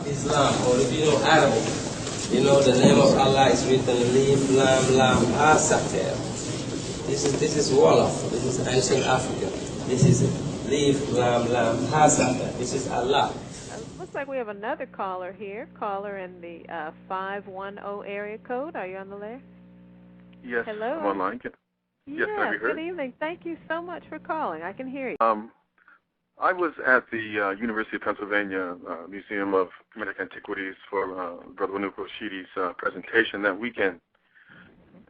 Islam, or if you know Arabic, you know the name of Allah is written Alif Lam Lam Ha Sater. This is Wolof. This is ancient Africa. This is Alif Lam Lam Ha Sater. This is Allah. Looks like we have another caller here. Caller in the 510 area code. Are you on the layer? Yes. Hello. I'm online. Yes, can I be heard? Good evening. Thank you so much for calling. I can hear you. I was at the University of Pennsylvania Museum of Kemetic Antiquities for Brother Anouk Rashidi's presentation that weekend.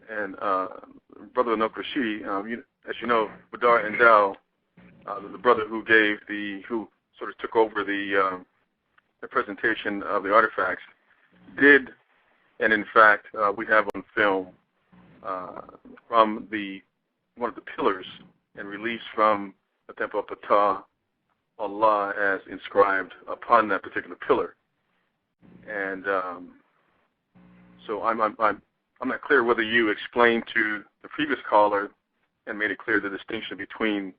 And Brother Anouk Rashidi, as you know, Badar Endel, the brother who sort of took over the presentation of the artifacts, did, and in fact, we have on film from one of the pillars and reliefs from the Temple of Ptah, Allah as inscribed upon that particular pillar. And so I'm not clear whether you explained to the previous caller and made it clear the distinction between,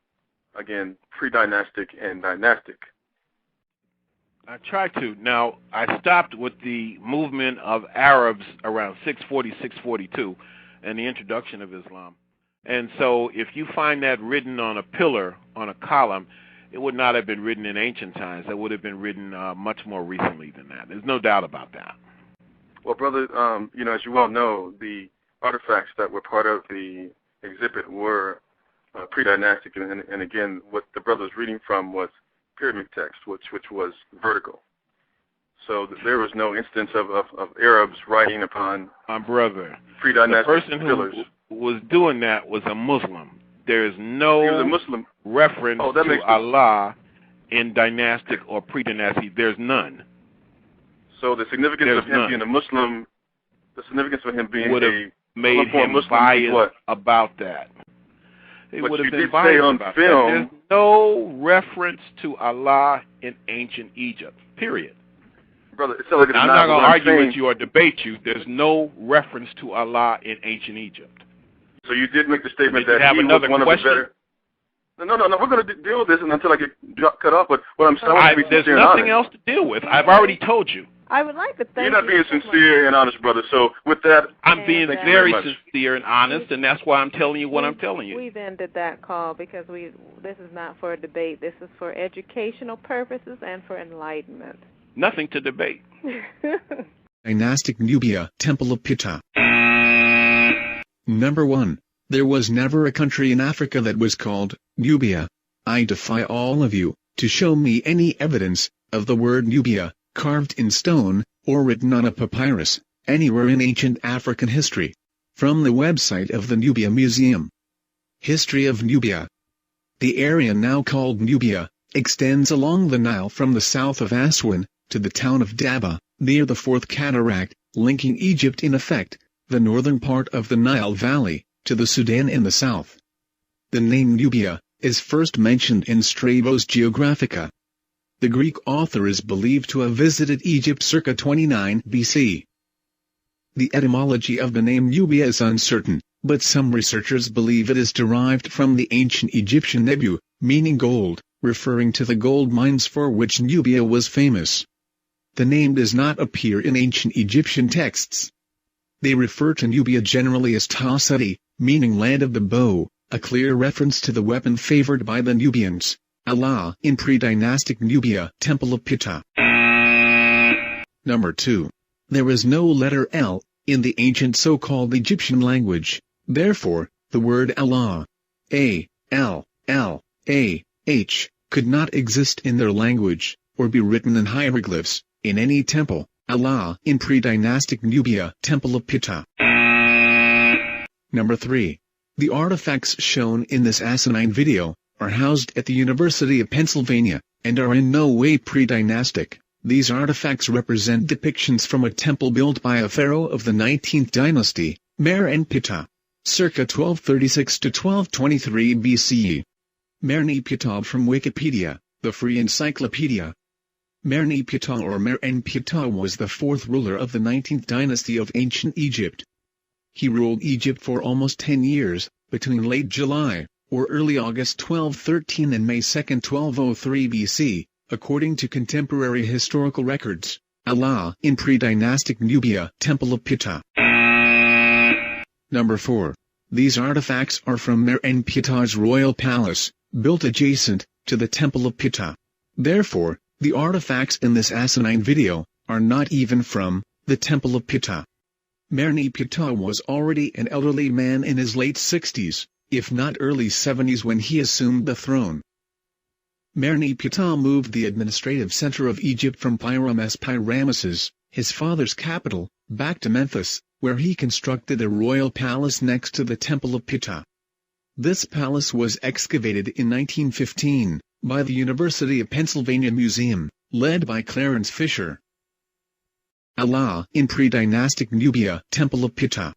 again, pre-dynastic and dynastic. I tried to. Now, I stopped with the movement of Arabs around 640, 642 and the introduction of Islam. And so if you find that written on a pillar, on a column, it would not have been written in ancient times. It would have been written much more recently than that. There's no doubt about that. Well, brother, as you well know, the artifacts that were part of the exhibit were pre-dynastic, and again, what the brother was reading from was pyramid text, which was vertical. So there was no instance of Arabs writing upon brother. Pre-dynastic the person pillars. Who was doing that was a Muslim. There is no he was a Muslim. reference to Allah in dynastic or pre-dynastic. There's none. So the significance of him being a Muslim, the significance of him being would have made him biased about that. It would have been biased about that. There's no reference to Allah in ancient Egypt, period. Brother, it's like I'm not going to argue with you or debate you. There's no reference to Allah in ancient Egypt. So you did make the statement that he was one of the better. No. We're going to deal with this until I get cut off. But what I'm saying, there's nothing else to deal with. I've already told you. I would like to thank you. You're not being sincere and honest, brother. So with that, I'm being very sincere and honest, and that's why I'm telling you what I'm telling you. We've ended that call because this is not for a debate. This is for educational purposes and for enlightenment. Nothing to debate. Dynastic Nubia, Temple of Ptah. Number 1. There was never a country in Africa that was called Nubia. I defy all of you to show me any evidence of the word Nubia, carved in stone, or written on a papyrus, anywhere in ancient African history. From the website of the Nubia Museum. History of Nubia. The area now called Nubia extends along the Nile from the south of Aswan to the town of Daba, near the Fourth Cataract, linking Egypt in effect, the northern part of the Nile Valley, to the Sudan in the south. The name Nubia is first mentioned in Strabo's Geographica. The Greek author is believed to have visited Egypt circa 29 BC. The etymology of the name Nubia is uncertain, but some researchers believe it is derived from the ancient Egyptian Nebu, meaning gold, referring to the gold mines for which Nubia was famous. The name does not appear in ancient Egyptian texts. They refer to Nubia generally as Taseti, meaning land of the bow, a clear reference to the weapon favored by the Nubians, Allah in pre-dynastic Nubia, Temple of Ptah. Number 2. There is no letter L in the ancient so-called Egyptian language, therefore, the word Allah, A-L-L-A-H, could not exist in their language, or be written in hieroglyphs, in any temple, Allah in pre-dynastic Nubia, Temple of Ptah. Number 3. The artifacts shown in this asinine video are housed at the University of Pennsylvania, and are in no way pre-dynastic. These artifacts represent depictions from a temple built by a pharaoh of the 19th dynasty, Merenptah, circa 1236 to 1223 BCE. Merenptah from Wikipedia, the free encyclopedia. Merenptah or Merenptah was the fourth ruler of the 19th dynasty of ancient Egypt. He ruled Egypt for almost 10 years, between late July, or early August 1213 and May 2, 1203 BC, according to contemporary historical records. Allah in pre-dynastic Nubia, Temple of Ptah. Number 4. These artifacts are from Merenptah's royal palace, built adjacent to the Temple of Ptah. Therefore, the artifacts in this asinine video are not even from the Temple of Ptah. Merenptah was already an elderly man in his late 60s, if not early 70s when he assumed the throne. Merenptah moved the administrative center of Egypt from Ramesses, his father's capital, back to Memphis, where he constructed a royal palace next to the Temple of Ptah. This palace was excavated in 1915 by the University of Pennsylvania Museum, led by Clarence Fisher. Allah in pre-dynastic Nubia, Temple of Ptah.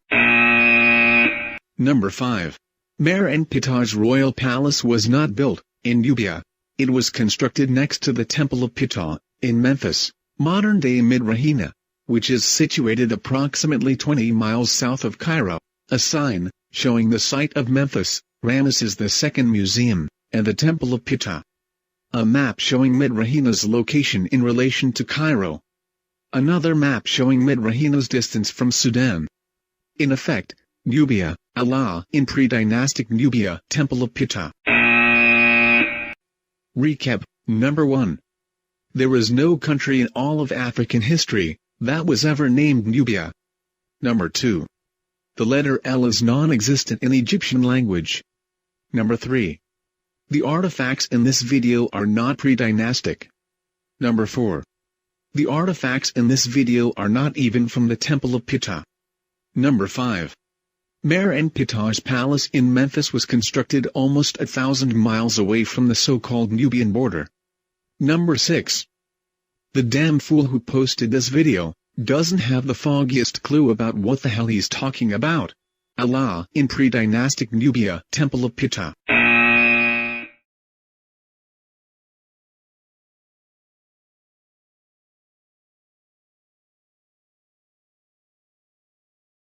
Number 5. Merenptah's royal palace was not built in Nubia. It was constructed next to the Temple of Ptah, in Memphis, modern-day Midrahina, which is situated approximately 20 miles south of Cairo. A sign, showing the site of Memphis, Ramesses II Museum, and the Temple of Ptah. A map showing Midrahina's location in relation to Cairo. Another map showing Midrahina's distance from Sudan. In effect, Nubia, Allah in pre-dynastic Nubia, Temple of Ptah. Recap. Number 1. There is no country in all of African history that was ever named Nubia. Number 2. The letter L is non-existent in Egyptian language. Number 3. The artifacts in this video are not pre-dynastic. Number 4. The artifacts in this video are not even from the Temple of Ptah. Number 5. Merenptah's palace in Memphis was constructed almost 1,000 miles away from the so-called Nubian border. Number 6. The damn fool who posted this video doesn't have the foggiest clue about what the hell he's talking about. Allah in pre-dynastic Nubia, Temple of Ptah.